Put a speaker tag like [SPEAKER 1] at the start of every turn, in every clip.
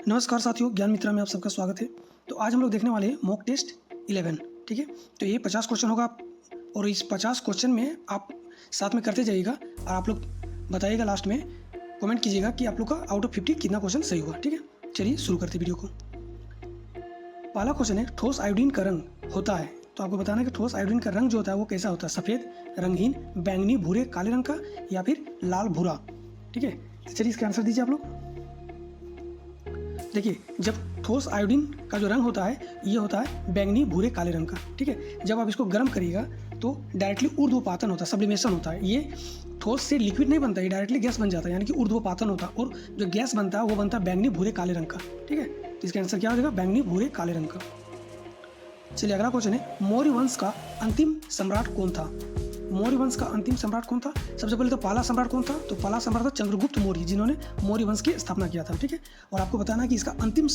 [SPEAKER 1] नमस्कार साथियों, ज्ञान मित्रा में आप सबका स्वागत है। तो आज हम लोग देखने वाले हैं मॉक टेस्ट 11। ठीक है, तो ये 50 क्वेश्चन होगा और इस 50 क्वेश्चन में आप साथ में करते जाइएगा और आप लोग बताइएगा, लास्ट में कमेंट कीजिएगा कि आप लोग का आउट ऑफ 50 कितना क्वेश्चन सही हुआ। ठीक है, चलिए शुरू करते वीडियो को। पहला क्वेश्चन है, ठोस आयोडीन का रंग होता है, तो आपको बताना है कि ठोस आयोडीन का रंग जो होता है वो कैसा होता है, सफ़ेद, रंगीन, बैंगनी, भूरे, काले रंग का या फिर लाल भूरा। ठीक है, तो चलिए इसका आंसर दीजिए आप लोग। देखिए, जब ठोस आयोडीन का जो रंग होता है ये होता है बैंगनी, भूरे, काले रंग का। ठीक है, जब आप इसको गर्म करिएगा तो डायरेक्टली ऊर्ध्वपातन होता है, सब्लिमेशन होता है। ये ठोस से लिक्विड नहीं बनता है, ये डायरेक्टली गैस बन जाता है, यानी कि ऊर्ध्वपातन होता है। और जो गैस बनता है वो बनता है बैंगनी, भूरे, काले रंग का। ठीक है, तो इसका आंसर क्या हो जाएगा, बैंगनी, भूरे, काले रंग का। चलिए अगला क्वेश्चन है, मौर्य वंश का अंतिम सम्राट कौन था? मौर्य वंश का अंतिम सम्राट कौन था? सबसे पहले तो पहला सम्राट कौन था? तो पहला सम्राट था चंद्रगुप्त मौर्य, जिन्होंने मौर्य वंश की स्थापना किया था। ठीक है, और आपको बताना है कि इसका अंतिम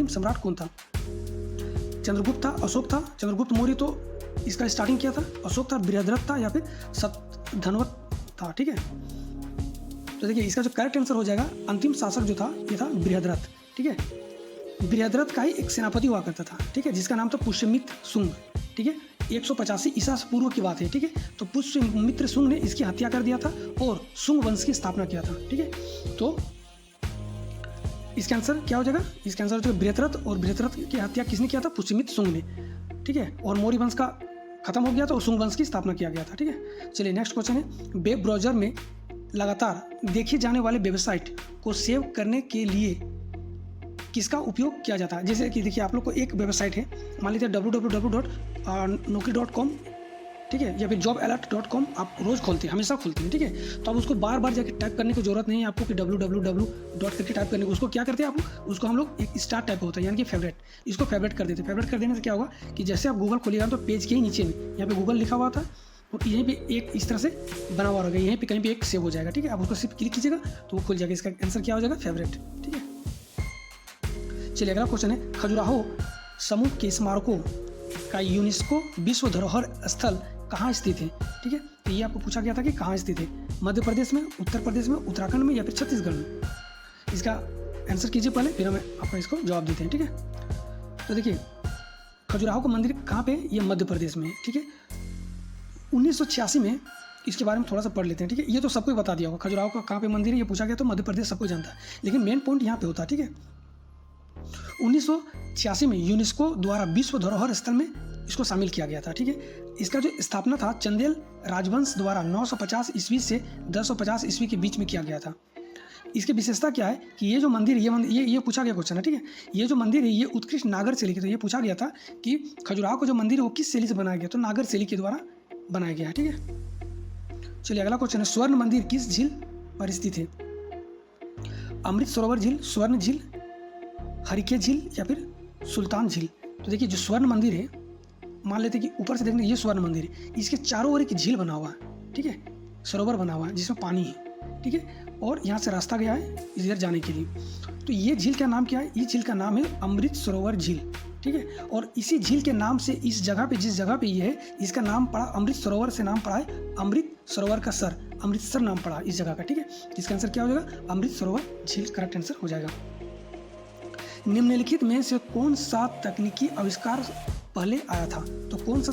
[SPEAKER 1] सम्राट कौन था। चंद्रगुप्त था, अशोक था। चंद्रगुप्त मौर्य तो इसका स्टार्टिंग किया था, अशोक था, बृहद्रथ था या फिर सतधन्वत था। ठीक है, तो देखिए इसका जो करेक्ट आंसर हो जाएगा, अंतिम शासक जो था ये था बृहद्रथ। ठीक है, बृहद्रथ का ही एक सेनापति हुआ करता था। ठीक है, जिसका नाम था पुष्यमित्र शुंग। ठीक है, 185 ईसा पूर्व की बात है। ठीक है, तो पुष्यमित्र शुंग ने इसकी हत्या कर दिया था और शुंग वंश की स्थापना किया था। ठीक है, तो इसका आंसर क्या हो जाएगा, इसका आंसर हो जाएगा बृहद्रथ। और बृहद्रथ की हत्या किसने किया था? पुष्यमित्र शुंग ने। ठीक है, और मौर्य वंश का खत्म हो गया था और शुंग वंश की स्थापना किया गया था। ठीक है, चलिए नेक्स्ट क्वेश्चन है, वेब ब्राउजर में लगातार देखे जाने वाले वेबसाइट को सेव करने के लिए किसका उपयोग किया जाता है? जैसे कि देखिए, आप लोग को एक वेबसाइट है, मान लीजिए www.naukri.com, ठीक है, या फिर jobalert.com आप रोज़ खोलते हैं, हमेशा खोलते हैं। ठीक है, तो अब उसको बार बार जाके टाइप करने की जरूरत नहीं है आपको कि www करके टाइप करने को। उसको क्या करते हैं आप लोग, उसको हम लोग एक स्टार टाइप होता है, यानी कि फेवरेट, इसको फेवरेट कर देते हैं। फेवरेट कर देने से क्या होगा कि जैसे आप गूगल खोलिएगा तो पेज के ही नीचे में यहाँ पे गूगल लिखा हुआ था और यहीं पे एक इस तरह से बना हुआ रहेगा, यहीं पे कहीं पे एक सेव हो जाएगा। ठीक है, आप उसको सिर्फ क्लिक कीजिएगा तो वो खुल जाएगा। इसका आंसर क्या हो जाएगा, फेवरेट। ठीक है, चलिए अगला क्वेश्चन है, खजुराहो समूह के स्मारकों का यूनेस्को विश्व धरोहर स्थल कहाँ स्थित है? ठीक है, तो ये आपको पूछा गया था कि कहाँ स्थित है, मध्य प्रदेश में, उत्तर प्रदेश में, उत्तराखंड में या फिर छत्तीसगढ़ में। इसका आंसर कीजिए पहले, फिर हमें आपको इसको जवाब देते हैं। ठीक है, तो देखिए खजुराहो का मंदिर कहाँ पे है, ये मध्य प्रदेश में है। ठीक है, 1986 में इसके बारे में थोड़ा सा पढ़ लेते हैं। ठीक है, ये तो सबको बता दिया होगा, खजुराहो का कहाँ पे मंदिर है ये पूछा गया तो मध्य प्रदेश सबको जानता है, लेकिन मेन पॉइंट यहाँ पे होता है। ठीक है, 1986 में यूनेस्को द्वारा विश्व धरोहर स्थल में इसको शामिल किया गया था। ठीक है, इसका जो स्थापना था चंदेल राजवंश द्वारा 950 ईस्वी से 1050 ईस्वी के बीच में किया गया था। इसकी विशेषता क्या है कि ये जो मंदिर ये पूछा गया क्वेश्चन है। ठीक है, ये जो मंदिर है ये उत्कृष्ट नागर शैली की, तो ये पूछा गया था कि खजुराहो का जो मंदिर है वो किस शैली से बनाया गया, तो नागर शैली के द्वारा बनाया गया है। ठीक है, चलिए अगला क्वेश्चन है, स्वर्ण मंदिर किस झील पर स्थित है? अमृत सरोवर झील, स्वर्ण झील, हरिके झील या फिर सुल्तान झील। तो देखिए जो स्वर्ण मंदिर है, मान लेते हैं कि ऊपर से देखने ये स्वर्ण मंदिर है, इसके चारों ओर एक झील बना हुआ है। ठीक है, सरोवर बना हुआ है जिसमें पानी है। ठीक है, और यहाँ से रास्ता गया है इधर जाने के लिए। तो ये झील का नाम क्या है? ये झील का नाम है अमृत सरोवर झील। ठीक है, और इसी झील के नाम से इस जगह पे, जिस जगह पे ये है, इसका नाम पड़ा अमृत सरोवर से नाम पड़ा है अमृत सरोवर का सर, अमृतसर नाम पड़ा इस जगह का। ठीक है, इसका आंसर क्या हो जाएगा, अमृत सरोवर झील करेक्ट आंसर हो जाएगा। निम्नलिखित में से कौन सा तकनीकी आविष्कार पहले आया था? तो कौन सा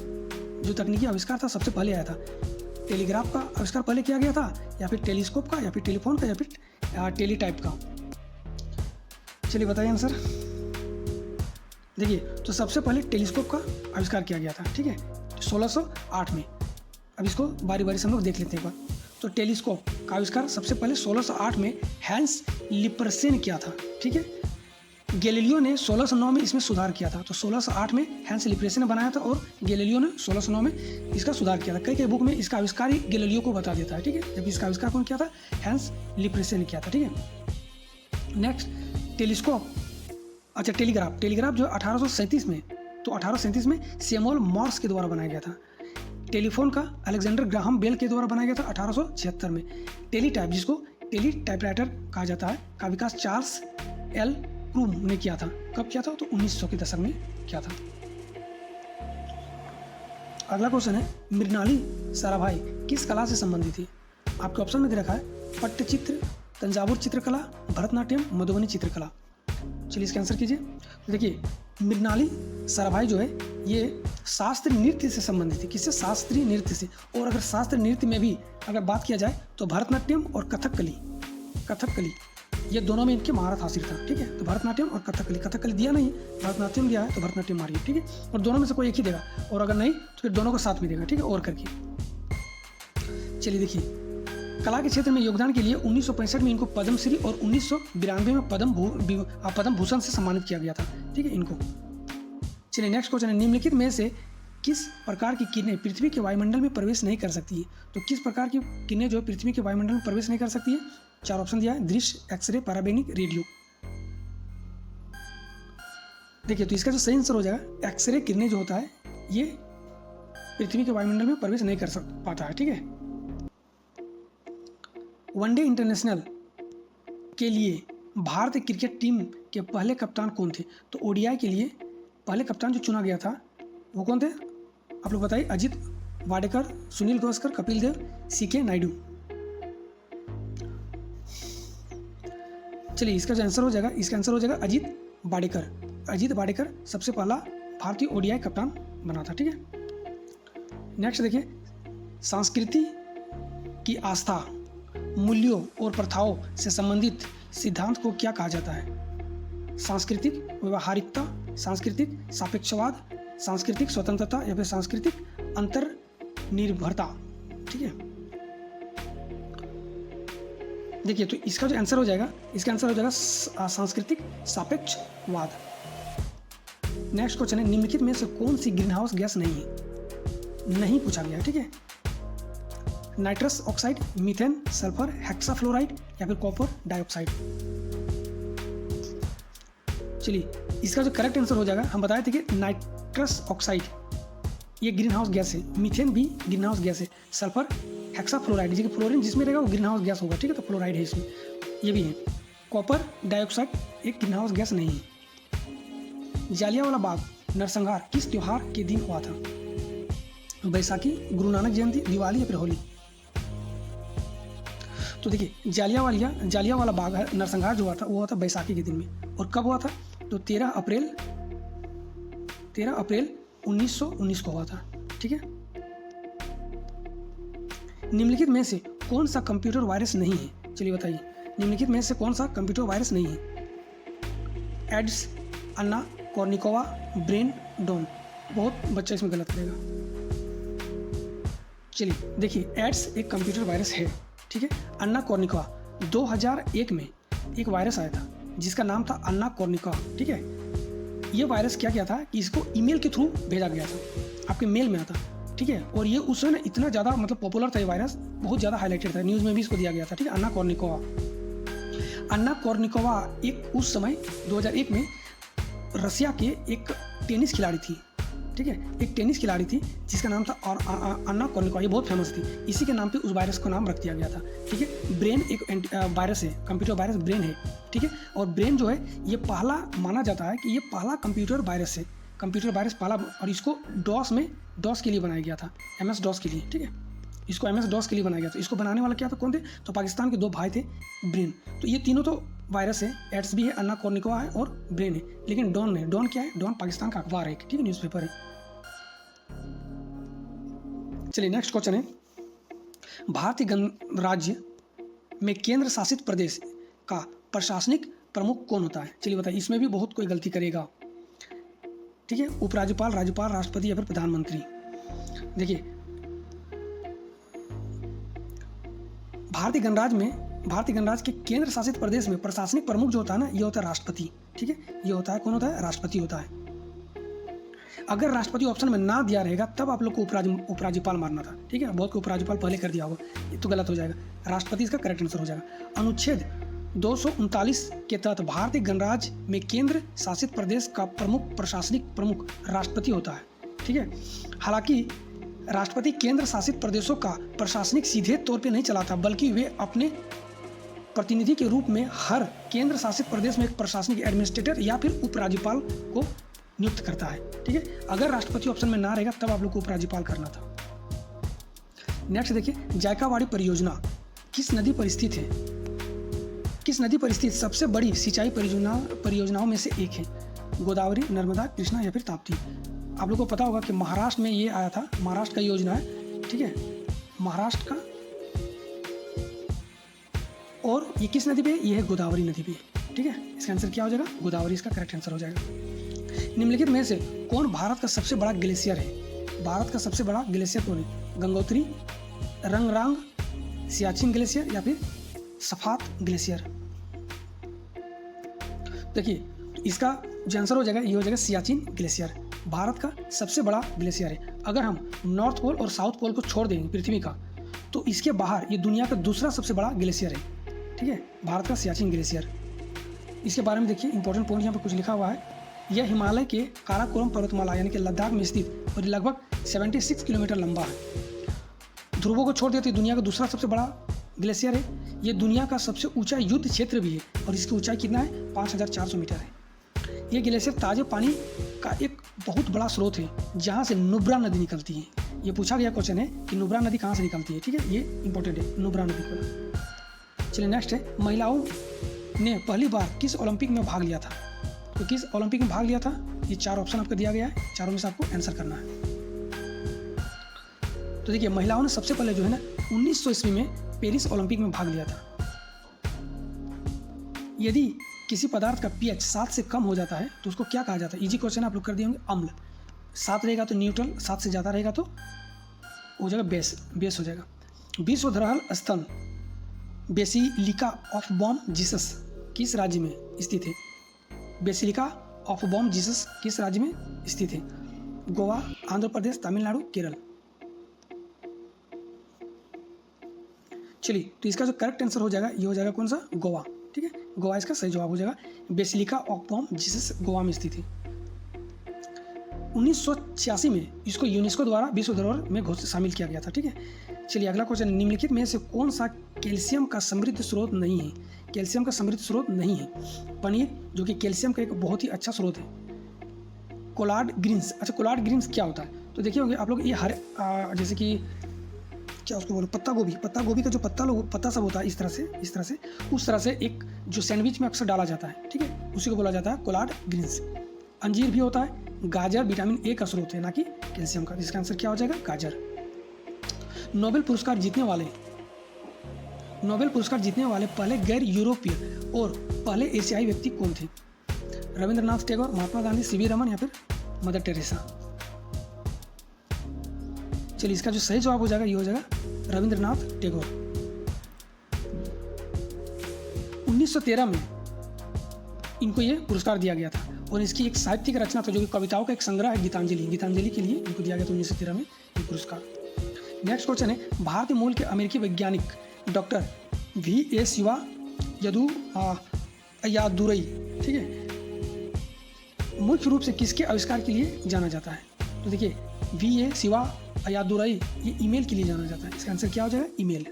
[SPEAKER 1] जो तकनीकी आविष्कार था सबसे पहले आया था? टेलीग्राफ का आविष्कार पहले किया गया था, या फिर टेलीस्कोप का, या फिर टेलीफोन का, या फिर टेलीटाइप का? चलिए बताइए आंसर। देखिए, तो सबसे पहले टेलीस्कोप का आविष्कार किया गया था। ठीक है, 1608 में। अब इसको बारी बारी से हम लोग देख लेते हैं एक बार। तो टेलीस्कोप का आविष्कार सबसे पहले 1608 में हैंस लिपरसे ने किया था। ठीक है, गैलीलियो ने 1609 में इसमें सुधार किया था। तो 1608 में हैंस लिपरसे ने बनाया था और गैलीलियो ने 1609 में इसका सुधार किया था। कई बुक में इसका आविष्कार ही गैलीलियो को बता देता है। ठीक है, जबकि इसका आविष्कार कौन किया था? हैंस लिपरसे ने किया था। ठीक है, नेक्स्ट टेलीस्कोप, अच्छा टेलीग्राफ जो 1837 में, तो 1837 में सैमुअल मॉर्स के द्वारा बनाया गया था। टेलीफोन का अलेक्जेंडर ग्राहम बेल के द्वारा बनाया गया था 1876 में। टेलीटाइप, जिसको टेली टाइपराइटर कहा जाता है, का विकास चार्ल्स एल क्रूम ने किया था। कब किया था? तो 1900 के दशक में किया था। अगला क्वेश्चन है, मृणाली साराभाई किस कला से संबंधित थी? आपके ऑप्शन में दे रखा है पट्टचित्र, तंजावुर चित्रकला, भरतनाट्यम, मधुबनी चित्रकला। चलिए इसका आंसर कीजिए। तो देखिए मृणाली साराभाई जो है ये शास्त्रीय नृत्य से संबंधित है। किससे? शास्त्रीय नृत्य से। और अगर शास्त्रीय नृत्य में भी अगर बात किया जाए तो भरतनाट्यम और कथकली ये दोनों में इनके महारत हासिल था। ठीक है, तो भरतनाट्यम और कथकली दिया नहीं, भरतनाट्यम दिया है तो भरतनाट्यम मारिए। ठीक है, और दोनों में से कोई एक ही देगा, और अगर नहीं तो फिर दोनों को साथ में देगा। ठीक है, और करके चलिए देखिए कला के क्षेत्र में योगदान के लिए 1965 में इनको पद्मश्री और 1992 में पद्म भूषण से सम्मानित किया गया था। ठीक है इनको। चलिए नेक्स्ट क्वेश्चन है, निम्नलिखित में से किस प्रकार की किरणें पृथ्वी के वायुमंडल में प्रवेश नहीं कर सकती है? तो किस प्रकार की किरणें जो है पृथ्वी के वायुमंडल में प्रवेश नहीं कर सकती है? 4 ऑप्शन दिया है, दृश्य, एक्सरे, पराबैंगनी, रेडियो। देखिए तो इसका जो सही आंसर हो जाएगा एक्सरे किरणें जो होता है ये पृथ्वी के वायुमंडल में प्रवेश नहीं कर पाता है। ठीक है। वनडे इंटरनेशनल के लिए भारतीय क्रिकेट टीम के पहले कप्तान कौन थे? तो ओडीआई के लिए पहले कप्तान जो चुना गया था वो कौन थे? आप लोग बताइए। अजित वाडेकर, सुनील गावस्कर, कपिल देव, सीके नायडू। चलिए इसका जो आंसर हो जाएगा, इसका आंसर हो जाएगा अजित वाडेकर सबसे पहला भारतीय ओडीआई कप्तान बना था। ठीक है। नेक्स्ट देखिए, संस्कृति की आस्था, मूल्यों और प्रथाओं से संबंधित सिद्धांत को क्या कहा जाता है? सांस्कृतिक व्यवहारिकता, सांस्कृतिक सापेक्षवाद, सांस्कृतिक स्वतंत्रता या फिर सांस्कृतिक अंतर्निर्भरता। ठीक है। देखिए तो इसका जो आंसर हो जाएगा, इसका आंसर हो जाएगा सांस्कृतिक सापेक्षवाद। नेक्स्ट क्वेश्चन है, निम्नलिखित में से कौन सी ग्रीन हाउस गैस नहीं है? नहीं पूछा गया है। ठीक है। Nitrous oxide, methane, sulphur, hexafluoride या फिर कॉपर डाइऑक्साइड। चलिए इसका जो करेक्ट आंसर हो जाएगा, हम बताए थे कि नाइट्रस ऑक्साइड ये ग्रीन हाउस गैस है, मीथेन भी ग्रीन हाउस गैस है, सल्फर, हेक्साफ्लोराइड जैसे फ्लोरीन जिसमें रहेगा वो ग्रीन हाउस गैस होगा। ठीक है, तो फ्लोराइड है इसमें, ये भी है। कॉपर डाइऑक्साइड एक ग्रीन हाउस गैस नहीं है। जालियांवाला बाग नरसंहार किस त्योहार के दिन हुआ था? बैसाखी, गुरु नानक जयंती, दिवाली या फिर होली। तो देखिए जालियांवाला बाग नरसंहार जो हुआ था वो हुआ था बैसाखी के दिन में। और कब हुआ था? तो 13 अप्रैल 1919 को हुआ था। ठीक है। निम्नलिखित में से कौन सा कंप्यूटर वायरस नहीं है? चलिए बताइए, निम्नलिखित में से कौन सा कंप्यूटर वायरस नहीं है? एड्स, अन्ना कॉर्निकोवा, ब्रेन, डॉन। बहुत बच्चा इसमें गलत करेगा। चलिए देखिए, एड्स एक कंप्यूटर वायरस है। ठीक है। अन्ना कॉर्निकोवा 2001 में एक वायरस आया था जिसका नाम था अन्ना कॉर्निकोवा। ठीक है। ये वायरस क्या किया था कि इसको ईमेल के थ्रू भेजा गया था, आपके मेल में आता। ठीक है। और ये उस समय इतना ज़्यादा मतलब पॉपुलर था, ये वायरस बहुत ज़्यादा हाईलाइटेड था, न्यूज़ में भी इसको दिया गया था। ठीक है। अन्ना कॉर्निकोवा एक उस समय 2001 में रसिया के एक टेनिस खिलाड़ी थी। ठीक है, एक टेनिस खिलाड़ी थी जिसका नाम था और अन्ना कॉर्निकोवा, ये बहुत फेमस थी। इसी के नाम पे उस वायरस का नाम रख दिया गया था। ठीक है। ब्रेन एक वायरस है, कंप्यूटर वायरस ब्रेन है। ठीक है। और ब्रेन जो है ये पहला माना जाता है कि ये पहला कंप्यूटर वायरस है, कंप्यूटर वायरस पहला। और इसको डॉस के लिए बनाया गया था, MS DOS के लिए। ठीक है। इसको MS DOS के लिए बनाया गया था। इसको बनाने वाला क्या था, कौन थे? तो पाकिस्तान के 2 भाई थे, ब्रेन। तो ये तीनों तो वायरस है, एड्स भी है, अन्ना कॉर्निकोवा है और ब्रेन है। लेकिन डॉन है, डॉन क्या है? डॉन पाकिस्तान का अखबार है, ठीक है, न्यूज़पेपर है। चलिए नेक्स्ट क्वेश्चन है, भारतीय गणराज्य में केंद्र शासित प्रदेश का प्रशासनिक प्रमुख कौन होता है? चलिए बताइए, इसमें भी बहुत कोई गलती करेगा। ठीक है। उपराज्यपाल, राज्यपाल, राष्ट्रपति या फिर प्रधानमंत्री। देखिए भारतीय गणराज्य के केंद्र शासित प्रदेश में प्रशासनिक प्रमुख जो होता है ना, ये होता है राष्ट्रपति। ठीक है। ये होता है, कौन होता है? राष्ट्रपति होता है। अगर राष्ट्रपति ऑप्शन में ना दिया रहेगा तब आप लोग को उपराज्यपाल मारना था। ठीक है। बहुत को उपराज्यपाल पहले कर दिया होगा, ये तो गलत हो जाएगा। राष्ट्रपति इसका करेक्ट आंसर हो जाएगा। अनुच्छेद 239 के तहत भारतीय गणराज्य में केंद्र शासित प्रदेश का प्रशासनिक प्रमुख राष्ट्रपति होता है। ठीक है। हालांकि राष्ट्रपति केंद्र शासित प्रदेशों का प्रशासनिक सीधे तौर पे नहीं चलाता, बल्कि वे अपने प्रतिनिधि के रूप में हर केंद्र शासित प्रदेश में एक प्रशासनिक एडमिनिस्ट्रेटर या फिर उपराज्यपाल को नियुक्त करता है। ठीक है। अगर राष्ट्रपति ऑप्शन में ना रहेगा तब आप लोग को उपराज्यपाल करना था। नेक्स्ट देखिए, जायकावाड़ी परियोजना किस नदी पर स्थित है? किस नदी पर स्थित सबसे बड़ी सिंचाई परियोजनाओं में से एक है? गोदावरी, नर्मदा, कृष्णा या फिर ताप्ती? आप लोगों को पता होगा कि महाराष्ट्र में ये आया था, महाराष्ट्र का योजना है, ठीक है, महाराष्ट्र का। और ये किस नदी पे है? ये है गोदावरी नदी पे, ठीक है। इसका आंसर क्या हो जाएगा? गोदावरी इसका करेक्ट आंसर हो जाएगा। निम्नलिखित में से कौन भारत का सबसे बड़ा ग्लेशियर है? भारत का सबसे बड़ा ग्लेशियर कौन है? गंगोत्री, रंगरांग, सियाचिन ग्लेशियर या फिर सफात ग्लेशियर? देखिए, इसका जो आंसर हो जाएगा ये हो जाएगा सियाचिन ग्लेशियर। भारत का सबसे बड़ा ग्लेशियर है। अगर हम नॉर्थ पोल और साउथ पोल को छोड़ देंगे पृथ्वी का, तो इसके बाहर ये दुनिया का दूसरा सबसे बड़ा ग्लेशियर है, ठीक है, भारत का सियाचिन ग्लेशियर। इसके बारे में देखिए, इंपॉर्टेंट पॉइंट यहाँ पर कुछ लिखा हुआ है। यह हिमालय के काराकोरम पर्वतमाला यानी कि लद्दाख में स्थित और लगभग 76 किलोमीटर लंबा है। ध्रुवों को छोड़ देते दुनिया का दूसरा सबसे बड़ा ग्लेशियर है। ये दुनिया का सबसे ऊंचा युद्ध क्षेत्र भी है और इसकी ऊंचाई कितना है? 5400 मीटर है। ये ग्लेशियर ताजे पानी का एक बहुत बड़ा स्रोत है जहाँ से नुब्रा नदी निकलती है। ये पूछा गया क्वेश्चन है कि नुब्रा नदी कहाँ से निकलती है, ठीक है, ये इंपॉर्टेंट है, नुब्रा नदी को। चलिए नेक्स्ट है, महिलाओं ने पहली बार किस ओलंपिक में भाग लिया था? तो किस ओलंपिक में भाग लिया था? ये 4 ऑप्शन आपको दिया गया है, चारों में से आपको आंसर करना है। तो देखिए, महिलाओं ने सबसे पहले जो है ना 1900 ईस्वी में पेरिस ओलंपिक में भाग लिया था। यदि किसी पदार्थ का pH 7 से कम हो जाता है तो उसको क्या कहा जाता है? इजी क्वेश्चन आप लोग कर दिए होंगे। अम्ल। 7 रहेगा तो न्यूट्रल, 7 से ज़्यादा रहेगा तो हो जाएगा बेस हो जाएगा। विश्व धरोहर स्थल बेसिलिका ऑफ बॉम जीसस किस राज्य में स्थित है? बेसिलिका ऑफ बॉम जीसस किस राज्य में स्थित है? गोवा, आंध्र प्रदेश, तमिलनाडु, केरल? चलिए, तो इसका जो करेक्ट आंसर हो जाएगा ये हो जाएगा कौन सा? गोवा, ठीक है, गोवा इसका सही जवाब हो जाएगा। Basilica of Bom Jesus Goa में स्थित है। 1986 में इसको यूनेस्को द्वारा विश्व धरोहर में शामिल किया गया था, ठीक है। चलिए अगला क्वेश्चन, निम्नलिखित में से कौन सा कैल्शियम का समृद्ध स्रोत नहीं है? कैल्शियम का समृद्ध स्रोत नहीं है। पनीर, जो कि कैल्शियम का एक बहुत ही अच्छा स्रोत है। कोलार्ड ग्रीन्स, अच्छा कोलार्ड ग्रीन्स क्या होता है? तो देखिए होंगे आप लोग, ये जैसे कि क्या उसको बोलो, पत्ता गोभी का जो पत्ता सब होता है इस तरह से उस तरह से एक जो सैंडविच में अक्सर डाला जाता है, ठीक है, उसी को बोला जाता है कोलार्ड ग्रीन्स। अंजीर भी होता है। गाजर विटामिन ए का स्रोत है, ना कि कैल्शियम का। इसका आंसर क्या हो जाएगा? गाजर। नोबेल पुरस्कार जीतने वाले पहले गैर यूरोपीय और पहले एशियाई व्यक्ति कौन थे? रविंद्रनाथ टैगोर, महात्मा गांधी, सीवी रमन या फिर मदर टेरेसा? चलिए, इसका जो सही जवाब हो जाएगा ये हो जाएगा रविंद्रनाथ टैगोर। 1913 में इनको ये पुरस्कार दिया गया था और इसकी एक साहित्यिक रचना था जो कि कविताओं का एक संग्रह है, गीतांजलि के लिए इनको दिया गया था 1913 में ये पुरस्कार। नेक्स्ट क्वेश्चन है, भारतीय मूल के अमेरिकी वैज्ञानिक डॉक्टर V.A. शिवा अय्यादुरई, ठीक है, मुख्य रूप से किसके आविष्कार के लिए जाना जाता है? तो देखिए, V.A. शिवा अय्यादुरई ये ईमेल के लिए जाना जाता है। इसका आंसर क्या हो जाएगा? ईमेल।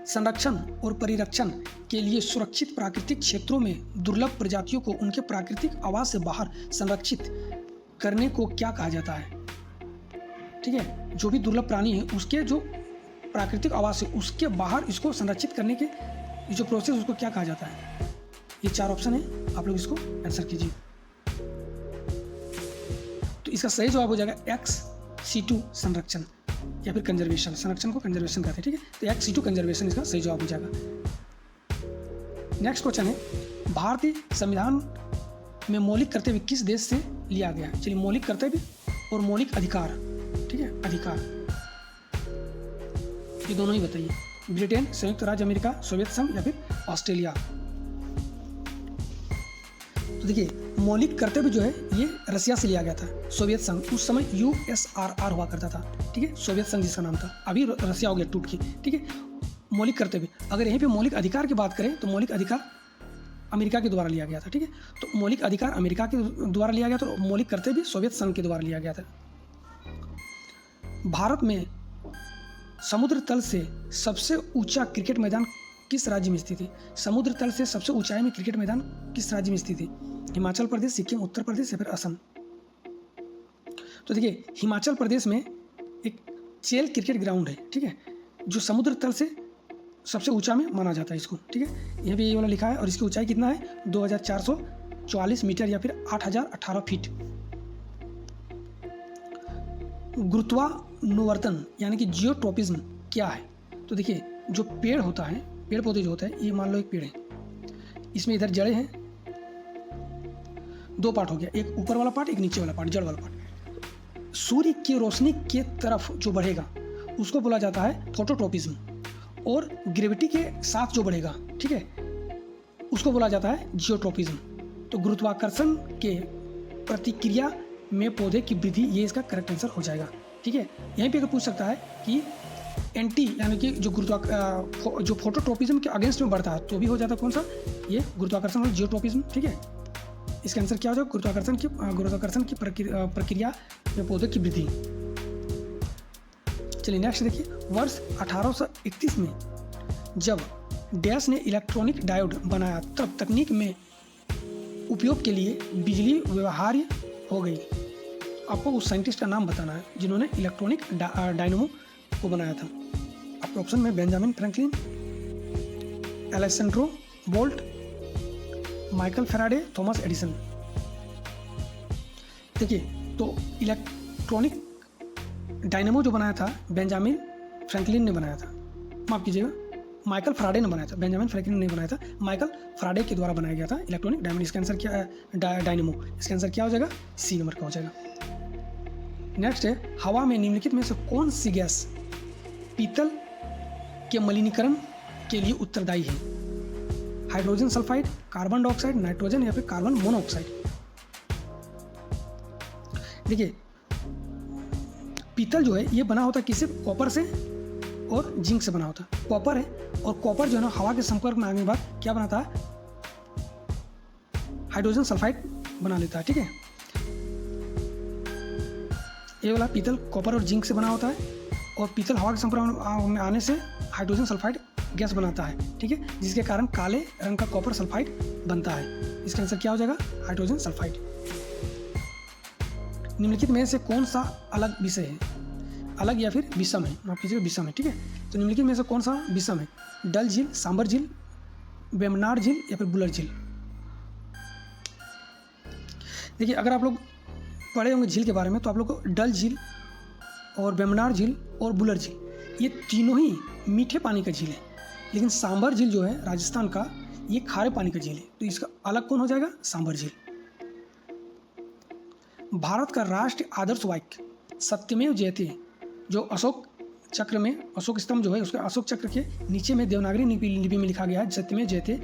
[SPEAKER 1] संरक्षण और परिरक्षण के लिए सुरक्षित प्राकृतिक क्षेत्रों में दुर्लभ प्रजातियों को उनके प्राकृतिक आवास से बाहर संरक्षित करने को क्या कहा जाता है? ठीक है, जो भी दुर्लभ प्राणी है उसके जो प्राकृतिक आवास है उसके बाहर इसको संरक्षित करने के जो प्रोसेस उसको क्या कहा जाता है? ये 4 ऑप्शन है, आप लोग इसको आंसर कीजिए। तो इसका सही जवाब हो जाएगा XC2 संरक्षण या फिर कंजर्वेशन। संरक्षण को कंजर्वेशन कहते हैं, ठीक है, तो XC2 कंजर्वेशन इसका सही जवाब हो जाएगा। नेक्स्ट क्वेश्चन है, भारतीय संविधान में मौलिक कर्तव्य किस देश से लिया गया? चलिए, मौलिक कर्तव्य और मौलिक अधिकार, ठीक है, अधिकार ये दोनों ही बताइए। ब्रिटेन, संयुक्त राज्य अमेरिका, सोवियत संघ या फिर ऑस्ट्रेलिया? तो देखिए, मौलिक कर्तव्य जो है ये रसिया से लिया गया था, सोवियत संघ। उस समय USRR हुआ करता था, ठीक है, सोवियत संघ जिसका नाम था, अभी रसिया हो गया टूट के, ठीक है। मौलिक कर्तव्य, अगर यहीं पे मौलिक अधिकार की बात करें तो मौलिक अधिकार अमेरिका के द्वारा लिया गया था, ठीक है, तो मौलिक अधिकार अमेरिका के द्वारा लिया गया था और मौलिक कर्तव्य सोवियत संघ के द्वारा लिया गया था। भारत में समुद्र तल से सबसे ऊंचा क्रिकेट मैदान किस राज्य में स्थित है? समुद्र तल से सबसे ऊंचाई में क्रिकेट मैदान किस राज्य में स्थित है? हिमाचल प्रदेश, सिक्किम, उत्तर प्रदेश या फिर असम? तो देखिए, हिमाचल प्रदेश में एक चेल क्रिकेट ग्राउंड है, ठीक है, जो समुद्र तल से सबसे ऊंचा में माना जाता है इसको, ठीक है। यहाँ भी ये वाला लिखा है और इसकी ऊंचाई कितना है 2444 मीटर या फिर 8018 फीट। गुरुत्वानुवर्तन यानी कि जियोट्रॉपिज्म क्या है? तो देखिए जो पेड़ होता है, पेड़ पौधे जो होते हैं, ये मान लो एक पेड़ है, इसमें इधर जड़ें हैं, दो पार्ट हो गया, एक ऊपर वाला पार्ट एक नीचे वाला पार्ट, जड़ वाला पार्ट। सूर्य की रोशनी के तरफ जो बढ़ेगा उसको बोला जाता है फोटोट्रोपिज्म, और ग्रेविटी के साथ जो बढ़ेगा, ठीक है, उसको बोला जाता है जियोट्रोपिज्म। तो गुरुत्वाकर्षण के प्रतिक्रिया में पौधे की वृद्धि, ये इसका करेक्ट आंसर हो जाएगा, ठीक है। यहीं पे अगर पूछ सकता है कि एंटी यानी कि जो जो फोटोट्रोपिज्म के अगेंस्ट में बढ़ता है तो भी हो जाता है कौन सा, ये गुरुत्वाकर्षण और जियोट्रोपिज्म, ठीक है। इसका आंसर क्या हो जाएगा, गुरुत्वाकर्षण की प्रक्रिया में पौधे की वृद्धि। चलिए नेक्स्ट देखिए, वर्ष 1831 में जब डैश ने इलेक्ट्रॉनिक डायोड बनाया तब तकनीक में उपयोग के लिए बिजली व्यवहार्य हो गई। आपको उस साइंटिस्ट का नाम बताना है जिन्होंने इलेक्ट्रॉनिक डायनेमो को बनाया था। आपके ऑप्शन में Benjamin Franklin, Alessandro volt, Michael Faraday, Thomas Edison. देखिए तो इलेक्ट्रॉनिक डायनेमो जो बनाया था बेंजामिन फ्रैंकलिन ने बनाया था, माफ कीजिएगा माइकल फैराडे ने बनाया था, बेंजामिन फ्रैंकलिन ने बनाया था, माइकल फैराडे के द्वारा बनाया गया था इलेक्ट्रॉनिक डायनेमो। इसका आंसर क्या है, डायनेमो, इसका आंसर क्या हो जाएगा, सी नंबर का हो जाएगा। नेक्स्ट है, हवा में निम्नलिखित में से कौन सी गैस पीतल के मलिनीकरण के लिए उत्तरदायी है? Hydrogen sulphide, carbon dioxide, nitrogen या फिर कार्बन मोनोऑक्साइड। देखिए पीतल जो है ये बना होता है किससे, कॉपर से और जिंक से बना होता है। कॉपर है और कॉपर जो है ना हवा के संपर्क में आने के बाद क्या बनाता है, हाइड्रोजन सल्फाइड बना लेता है, ठीक है। ये वाला पीतल कॉपर और जिंक से बना होता है और पीतल हवा के संपर्क में आने से हाइड्रोजन सल्फाइड गैस बनाता है, ठीक है, जिसके कारण काले रंग का कॉपर सल्फाइड बनता है। इसका आंसर क्या हो जाएगा, हाइड्रोजन सल्फाइड। निम्नलिखित में से कौन सा अलग विषय है, अलग या फिर विषम है, माफ कीजिएगा विषम है, ठीक है। तो निम्नलिखित में से कौन सा विषम है, डल झील, सांबर झील, वेम्बनाड झील या फिर बुलर झील। देखिए अगर आप लोग पढ़े होंगे झील के बारे में तो आप लोग को डल झील और वेम्बनाड झील और बुलर झील ये तीनों ही मीठे पानी का झील है, लेकिन सांबर झील जो है राजस्थान का ये खारे पानी का झील है, तो इसका अलग कौन हो जाएगा, सांबर झील। भारत का राष्ट्रीय आदर्श वाक्य सत्यमेव जयते जो अशोक चक्र में, अशोक स्तंभ जो है उसके अशोक चक्र के नीचे में देवनागरी लिपि में लिखा गया है, सत्यमेव जयते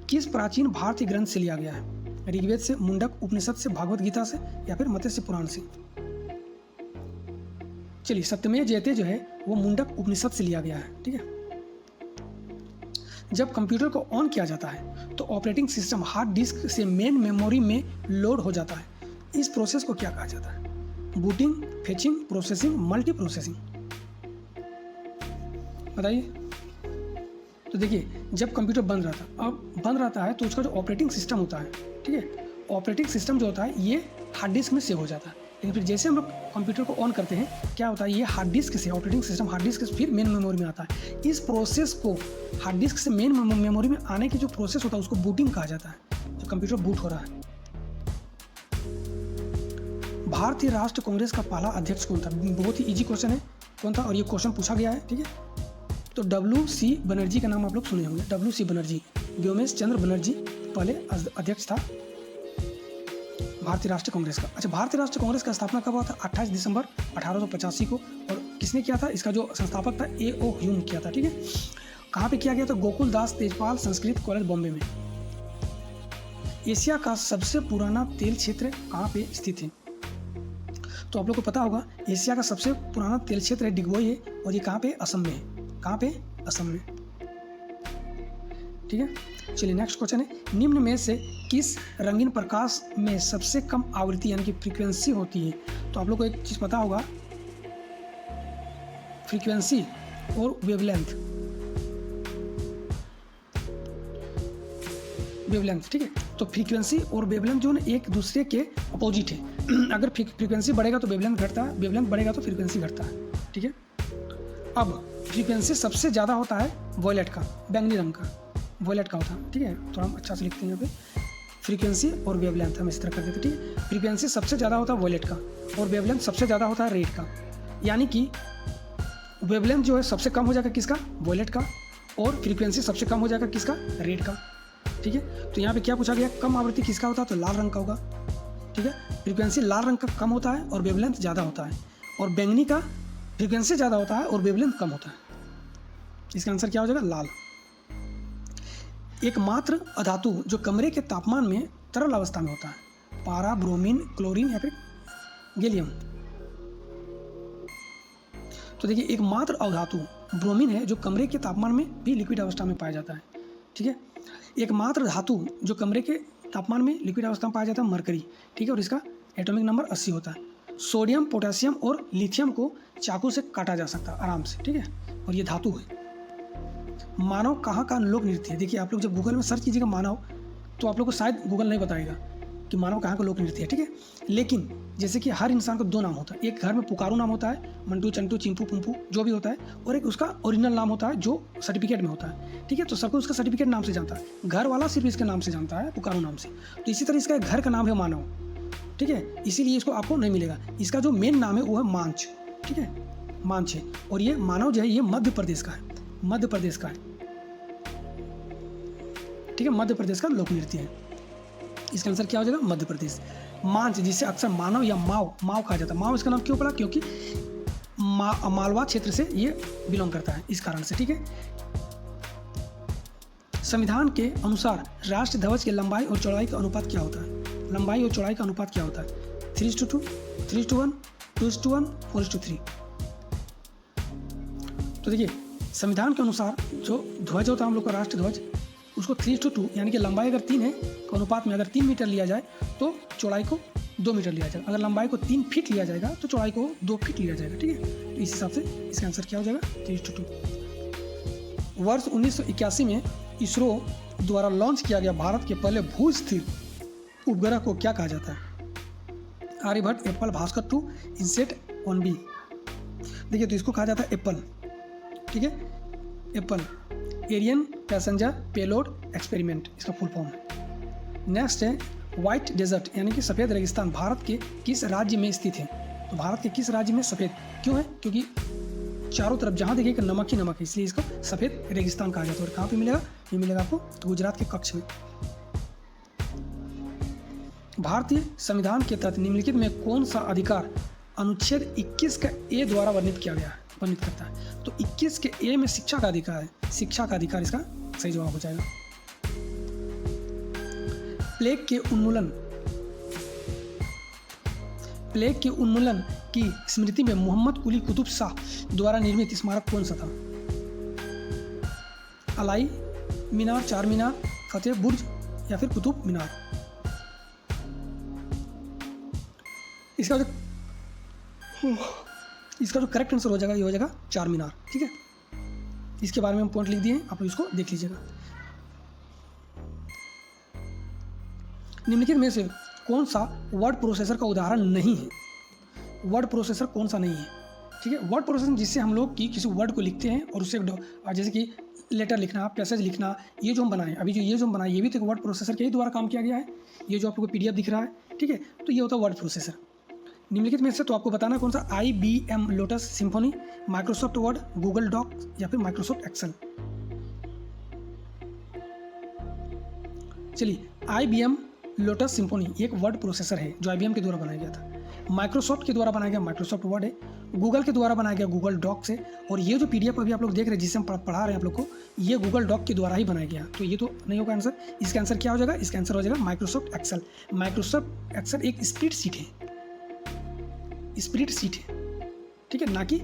[SPEAKER 1] किस प्राचीन भारतीय ग्रंथ से लिया गया है? ऋग्वेद से, मुंडक उपनिषद से, भागवत गीता से या फिर मत्स्य पुराण से। चलिए सत्यमेव जयते जो है वो मुंडक उपनिषद से लिया गया है, ठीक है। जब कंप्यूटर को ऑन किया जाता है तो ऑपरेटिंग सिस्टम हार्ड डिस्क से मेन मेमोरी में लोड हो जाता है। इस प्रोसेस को क्या कहा जाता है? Booting, fetching, processing, multi processing. बताइए। तो देखिए जब कंप्यूटर बंद रहता है, अब बंद रहता है तो उसका जो ऑपरेटिंग सिस्टम होता है, ठीक है, ऑपरेटिंग सिस्टम जो होता है ये हार्ड डिस्क में सेव हो जाता है। लेकिन फिर जैसे हम लोग कंप्यूटर को ऑन करते हैं क्या होता है, ये हार्ड डिस्क से, ऑपरेटिंग सिस्टम हार्ड डिस्क से फिर मेन मेमोरी में आता है। इस प्रोसेस को हार्ड डिस्क से मेन मेमोरी में आने की जो प्रोसेस होता है उसको बूटिंग कहा जाता है, जो कंप्यूटर बूट हो रहा है। भारतीय राष्ट्रीय कांग्रेस का पहला अध्यक्ष कौन था? बहुत ही इजी क्वेश्चन है, कौन था, और ये क्वेश्चन पूछा गया है, ठीक है। तो W.C. बनर्जी का नाम आप लोग सुने होंगे, W.C. बनर्जी, व्योमेश चंद्र बनर्जी पहले अध्यक्ष था भारतीय राष्ट्रीय कांग्रेस का। अच्छा, भारतीय राष्ट्रीय कांग्रेस का स्थापना कब हुआ था? 28 दिसंबर 1885 को। और किसने किया था? इसका जो संस्थापक था A.O. ह्यूम किया था, ठीक है। कहाँ पे किया गया था? गोकुल दास तेजपाल संस्कृत कॉलेज बॉम्बे में। एशिया का सबसे पुराना तेल क्षेत्र कहाँ पे स्थित है? तो आप लोग को पता होगा एशिया का सबसे पुराना तेल क्षेत्र है डिगबोई है, और ये कहाँ पे? असम में है। कहाँ पे? असम में, ठीक है। चलिए नेक्स्ट क्वेश्चन है, निम्न में से किस रंगीन प्रकाश में सबसे कम आवृत्ति यानी कि फ्रीक्वेंसी होती है? तो आप लोग को एक चीज़ पता होगा, फ्रीक्वेंसी और वेवलेंथ, ठीक है। तो फ्रीक्वेंसी और वेवलेंथ जो है एक दूसरे के अपोजिट है। अगर फ्रीक्वेंसी बढ़ेगा तो वेवलेंथ घटता है, वेवलेंथ बढ़ेगा तो फ्रीक्वेंसी घटता है, ठीक है। अब फ्रीक्वेंसी सबसे ज़्यादा होता है वॉयलेट का, बैंगनी रंग का, वॉयलेट का होता है, ठीक है। थोड़ा हम अच्छा से लिखते हैं यहाँ पे, फ्रीक्वेंसी और वेवलेंथ हम इस तरह कर देते हैं, ठीक है। फ्रीक्वेंसी सबसे ज़्यादा होता है वॉयलेट का और वेवलेंथ सबसे ज़्यादा होता है रेड का, यानी कि वेवलेंथ जो है सबसे कम हो जाएगा किसका, वॉयलेट का, और फ्रीक्वेंसी सबसे कम हो जाएगा किसका, रेड का, ठीक है। तो यहाँ पे क्या पूछा गया, कम आवृत्ति किसका होता है, तो लाल रंग का होगा, ठीक है। फ्रीक्वेंसी लाल रंग का कम होता है और वेवलेंथ ज़्यादा होता है, और बैंगनी का फ्रीक्वेंसी ज़्यादा होता है और वेवलेंथ कम होता है। इसका आंसर क्या हो जाएगा, लाल। एकमात्र अधातु जो कमरे के तापमान में तरल अवस्था में होता है, पारा, ब्रोमीन, क्लोरीन या फिर गैलियम। तो देखिए एकमात्र अधातु ब्रोमीन है जो कमरे के तापमान में भी लिक्विड अवस्था में पाया जाता है, ठीक है। एकमात्र धातु जो कमरे के तापमान में लिक्विड अवस्था में पाया जाता है, मरकरी, ठीक है, और इसका एटॉमिक नंबर 80 होता है। सोडियम, पोटेशियम और लिथियम को चाकू से काटा जा सकता है आराम से, ठीक है, और ये धातु है। मानव कहाँ का लोक नृत्य है, देखिए आप लोग जब गूगल में सर्च कीजिएगा मानव, तो आप लोग को शायद गूगल नहीं बताएगा कि मानव कहाँ का लोक नृत्य है, ठीक है। लेकिन जैसे कि हर इंसान को 2 नाम होता है, एक घर में पुकारू नाम होता है, मंटू, चंटू, चिंपू, पुंपू जो भी होता है, और एक उसका ओरिजिनल नाम होता है जो सर्टिफिकेट में होता है, ठीक है। तो सबको उसका सर्टिफिकेट नाम से जानता है, घर वाला सिर्फ इसके नाम से जानता है, पुकारू नाम से। तो इसी तरह इसका घर का नाम है मानव, ठीक है, इसीलिए इसको आपको नहीं मिलेगा। इसका जो मेन नाम है वो है मांच, ठीक है, मांच है। और ये मानव जो है ये मध्य प्रदेश का है, मध्य प्रदेश का है, ठीक है, मध्य प्रदेश का लोक नृत्य है। इसका आंसर क्या हो जाएगा, मध्य प्रदेश। मांच जिसे अक्सर मानव या माव कहा जाता है। माव इसका नाम क्यों पड़ा, क्योंकि मालवा क्षेत्र से ये बिलोंग करता है, इस कारण से, ठीक है। संविधान के अनुसार राष्ट्र ध्वज की लंबाई और चौड़ाई का अनुपात क्या होता है, लंबाई और चौड़ाई का अनुपात क्या होता है, 3:2, 3:1, 2:1, 4:3। तो देखिए संविधान के अनुसार जो ध्वज होता है हम लोग का राष्ट्र ध्वज, उसको 3:2 यानी कि लंबाई अगर 3 है तो अनुपात में अगर 3 मीटर लिया जाए तो चौड़ाई को 2 मीटर लिया जाएगा, अगर लंबाई को 3 फीट लिया जाएगा तो चौड़ाई को 2 फीट लिया जाएगा, ठीक है। तो इस हिसाब से इसका आंसर क्या हो जाएगा, 3:2। वर्ष 1981 में इसरो द्वारा लॉन्च किया गया भारत के पहले भू स्थिर उपग्रह को क्या कहा जाता है, आर्यभट्ट, एप्पल, भास्कर 2, इनसेट 1B। देखिए तो इसको कहा जाता है एप्पल, ठीक है, Apple, Ariane passenger payload experiment इसका फुल फॉर्म है। नेक्स्ट है व्हाइट डेजर्ट यानी कि सफ़ेद रेगिस्तान भारत के किस राज्य में स्थित है, तो भारत के किस राज्य में सफ़ेद क्यों है, क्योंकि चारों तरफ जहाँ देखिए नमक ही नमक है, इसलिए इसको सफ़ेद रेगिस्तान कहा जाता है। और कहाँ पे मिलेगा, ये मिलेगा आपको तो गुजरात के कच्छ में। भारतीय संविधान के तहत निम्नलिखित में कौन सा अधिकार अनुच्छेद 21 का ए द्वारा वर्णित किया गया है, वर्णित करता है, तो 21 के ए में शिक्षा का अधिकार है, शिक्षा का अधिकार इसका सही जवाब हो जाएगा। प्लेग के उन्मूलन की स्मृति में मोहम्मद कुली कुतुब शाह द्वारा निर्मित स्मारक कौन सा था, अलाई मीनार, चार मीनार, फतेह बुर्ज या फिर कुतुब मीनार। इसका जो करेक्ट आंसर हो जाएगा ये हो जाएगा चार मीनार, ठीक है। इसके बारे में हम पॉइंट लिख दिए हैं, आप इसको देख लीजिएगा। निम्नलिखित में से कौन सा वर्ड प्रोसेसर का उदाहरण नहीं है, वर्ड प्रोसेसर कौन सा नहीं है, ठीक है। वर्ड प्रोसेसर जिससे हम लोग की किसी वर्ड को लिखते हैं और उससे जैसे कि लेटर लिखना, पैसेज लिखना, ये जो हम बनाए अभी जो हम बनाए ये भी तो एक वर्ड प्रोसेसर के ही द्वारा काम किया गया है। ये जो आपको PDF दिख रहा है, ठीक है, तो ये होता है वर्ड प्रोसेसर। निम्नलिखित में से तो आपको बताना कौन सा, IBM Lotus Symphony, Microsoft Word, Google Doc या फिर माइक्रोसॉफ्ट एक्सेल। चलिए IBM लोटस सिम्फनी एक वर्ड प्रोसेसर है जो IBM के द्वारा बनाया गया था, माइक्रोसॉफ्ट के द्वारा बनाया गया माइक्रोसॉफ्ट वर्ड है, गूगल के द्वारा बनाया गया गूगल डॉक्स है, और ये जो PDF अभी आप लोग देख रहे हैं जिससे हम पढ़ा रहे हैं आप लोग को, ये गूगल डॉक के द्वारा ही बनाया गया। तो ये तो नहीं होगा आंसर, इसका आंसर क्या हो जाएगा, इसका आंसर हो जाएगा माइक्रोसॉफ्ट एक्सेल। माइक्रोसॉफ्ट एक्सेल एक स्प्रेडशीट है, स्प्रेडशीट है, ठीक है, ना कि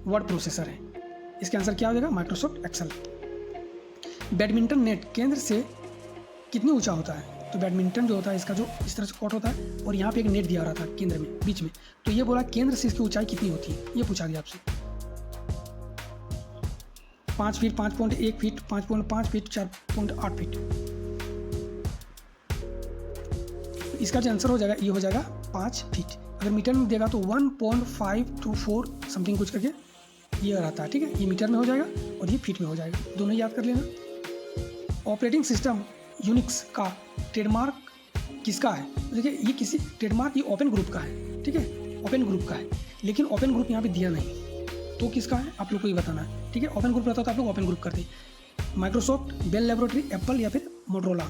[SPEAKER 1] वर्ड प्रोसेसर है। इसका आंसर क्या हो जाएगा, माइक्रोसॉफ्ट एक्सेल। बैडमिंटन नेट केंद्र से कितनी ऊंचा होता है, तो बैडमिंटन जो होता है इसका जो इस तरह से कोर्ट होता है और यहाँ पे एक नेट दिया रहा था केंद्र में बीच में, तो ये बोला केंद्र से इसकी ऊंचाई कितनी होती है, ये पूछा गया आपसे। 5 फीट, 5.1 फीट, 5.5 फीट, 4.8 फीट। इसका जो आंसर हो जाएगा ये हो जाएगा 5 फीट। अगर मीटर में देगा तो 1.524 समथिंग कुछ करके ये रहता है, ठीक है। ये मीटर में हो जाएगा और ये फीट में हो जाएगा, दोनों याद कर लेना। ऑपरेटिंग सिस्टम यूनिक्स का ट्रेडमार्क किसका है? देखिए ये किसी ट्रेडमार्क, ये ओपन ग्रुप का है, ठीक है, ओपन ग्रुप का है, लेकिन ओपन ग्रुप यहाँ पे दिया नहीं, तो किसका है आप लोग को ही बताना है, ठीक है। ओपन ग्रुप रहता तो आप लोग ओपन ग्रुप करते, माइक्रोसॉफ्ट, बेल लेबोरेटरी, एप्पल या फिर मोटरोला।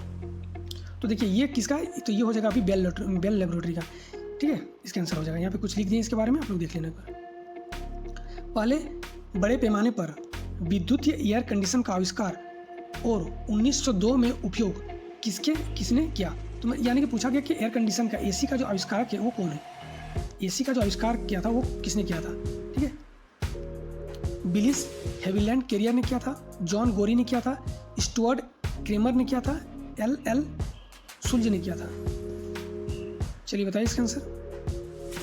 [SPEAKER 1] तो देखिए ये किसका है, तो ये हो जाएगा अभी बेल लेबोरेटरी का, ठीक है। इसका आंसर हो जाएगा, यहाँ पे कुछ लिख दिए इसके बारे में, आप लोग देख लेना। पहले बड़े पैमाने पर विद्युत एयर कंडीशन का आविष्कार और 1902 में उपयोग किसने किया? तो यानी कि पूछा गया कि एयर कंडीशन का, एसी का जो आविष्कारक है वो कौन है? एसी का जो आविष्कार किया था वो किसने किया था, ठीक है। बिलिस हेविलैंड कैरियर ने किया था, जॉन गोरी ने किया था, स्टुअर्ट क्रेमर ने किया था, एल सुल्ज ने किया था। चलिए बताइए इसका आंसर।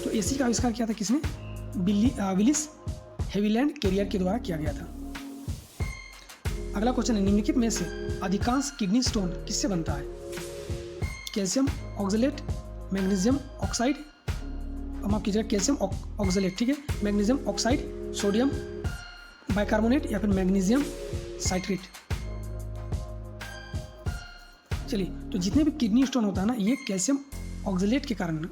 [SPEAKER 1] तो एसी का आविष्कार किया था किसने? बिलिस हेविलैंड कैरियर के द्वारा किया गया था। अगला क्वेश्चन है, निम्नलिखित में से अधिकांश किडनी स्टोन किससे बनता है? कैल्शियम ऑक्सलेट, मैग्नीशियम ऑक्साइड, माफ कीजिएगा कैल्शियम ऑक्सलेट, ठीक है, मैग्नीशियम ऑक्साइड, सोडियम बाइकार्बोनेट या फिर मैग्नीशियम साइट्रेट। चलिए, तो जितने भी किडनी स्टोन होता है ना, ये कैल्शियम ऑक्सलेट के कारण,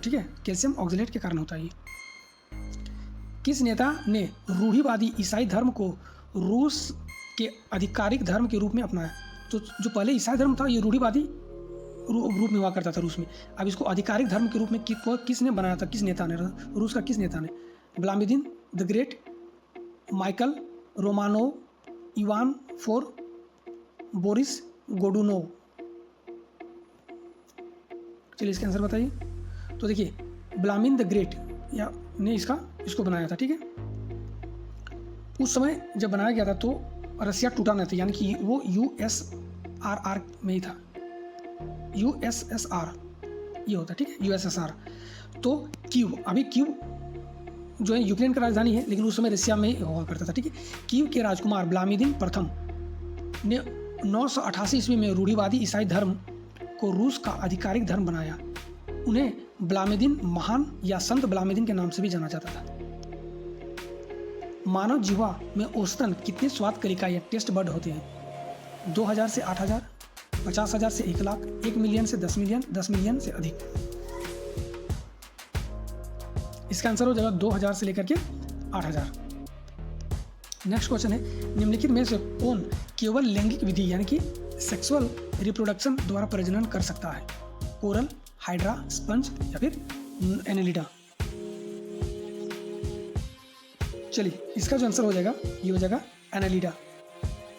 [SPEAKER 1] ठीक है, कैल्शियम ऑक्सलेट के कारण होता है। किस नेता ने रूढ़िवादी ईसाई धर्म को रूस के आधिकारिक धर्म के रूप में अपनाया? तो जो पहले ईसाई धर्म था ये रूढ़िवादी रूप में हुआ करता था रूस में, अब इसको आधिकारिक धर्म के रूप में किसने बनाया था? किस नेता ने? रूस का किस नेता ने? Vladimir the great, Michael Romanov, Ivan four, Boris Godunov. चलिए इसका आंसर बताइए। तो देखिए व्लादिमीर द ग्रेट या ने इसको बनाया था, ठीक है। उस समय जब बनाया गया था तो रसिया टूटा नहीं था, यानी कि वो USSR में ही था, USSR ये होता है, ठीक है, USSR। तो कीव, अभी कीव जो है यूक्रेन का राजधानी है, लेकिन उस समय रसिया में ही हुआ करता था, ठीक है। कीव के राजकुमार व्लादिमीर प्रथम ने 988 ईस्वी में रूढ़िवादी ईसाई धर्म को रूस का आधिकारिक धर्म बनाया। उन्हें व्लादिमीर महान या संत व्लादिमीर के नाम से भी जाना जाता था। मानव जीवा में औसतन कितने स्वाद कलिका या टेस्ट बर्ड होते हैं? 2000 से 8000, 50,000 से 1 लाख, 1 मिलियन से 10 मिलियन, 10 मिलियन से अधिक। इसका आंसर हो जाएगा 2000 से लेकर के 8000। नेक्स्ट क्वेश्चन है, निम्नलिखित में से कौन केवल लैंगिक विधि यानी कि सेक्सुअल रिप्रोडक्शन द्वारा प्रजनन कर सकता है? कोरल, हाइड्रा, स्पंज या फिर एनेलिडा। चलिए इसका जो आंसर हो जाएगा ये हो जाएगा एनेलिडा,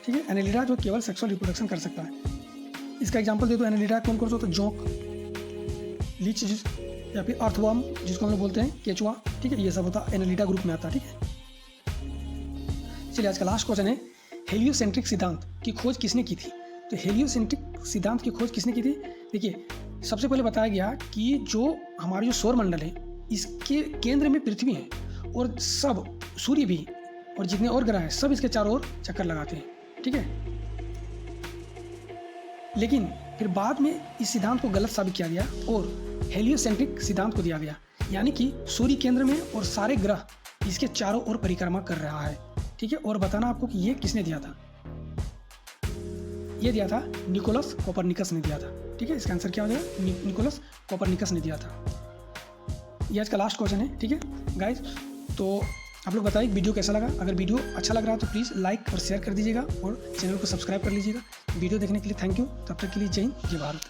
[SPEAKER 1] ठीक है। एनेलिडा जो केवल सेक्सुअल रिप्रोडक्शन कर सकता है। इसका एग्जांपल दे दो, एनेलिडा कौन कौन सा होता है? जोंक, लीच या फिर अर्थवर्म जिसको हम लोग बोलते हैं केचुआ, ठीक है, ये सब होता है एनेलिडा ग्रुप में आता है, ठीक है। चलिए आज का लास्ट क्वेश्चन है, हेलियोसेंट्रिक सिद्धांत की खोज किसने की थी? तो हेलियोसेंट्रिक सिद्धांत की खोज किसने की थी? देखिए सबसे पहले बताया गया कि जो हमारा जो सौर मंडल है इसके केंद्र में पृथ्वी है और सब सूर्य भी और जितने और ग्रह हैं सब इसके चारों ओर चक्कर लगाते हैं, ठीक है। लेकिन फिर बाद में इस सिद्धांत को गलत साबित किया गया और हेलियोसेंट्रिक सिद्धांत को दिया गया, यानी कि सूर्य केंद्र में और सारे ग्रह इसके चारों ओर परिक्रमा कर रहा है, ठीक है। और बताना आपको कि ये किसने दिया था? ये दिया था निकोलस कोपरनिकस ने दिया था, ठीक है। इसका आंसर क्या हो जाएगा? निकोलस कोपरनिकस ने दिया था। ये आज का लास्ट क्वेश्चन है, ठीक है गाइस। तो आप लोग बताइए वीडियो कैसा लगा। अगर वीडियो अच्छा लग रहा है तो प्लीज़ लाइक और शेयर कर दीजिएगा और चैनल को सब्सक्राइब कर लीजिएगा। वीडियो देखने के लिए थैंक यू। तब तक के लिए जय हिंद, जय भारत।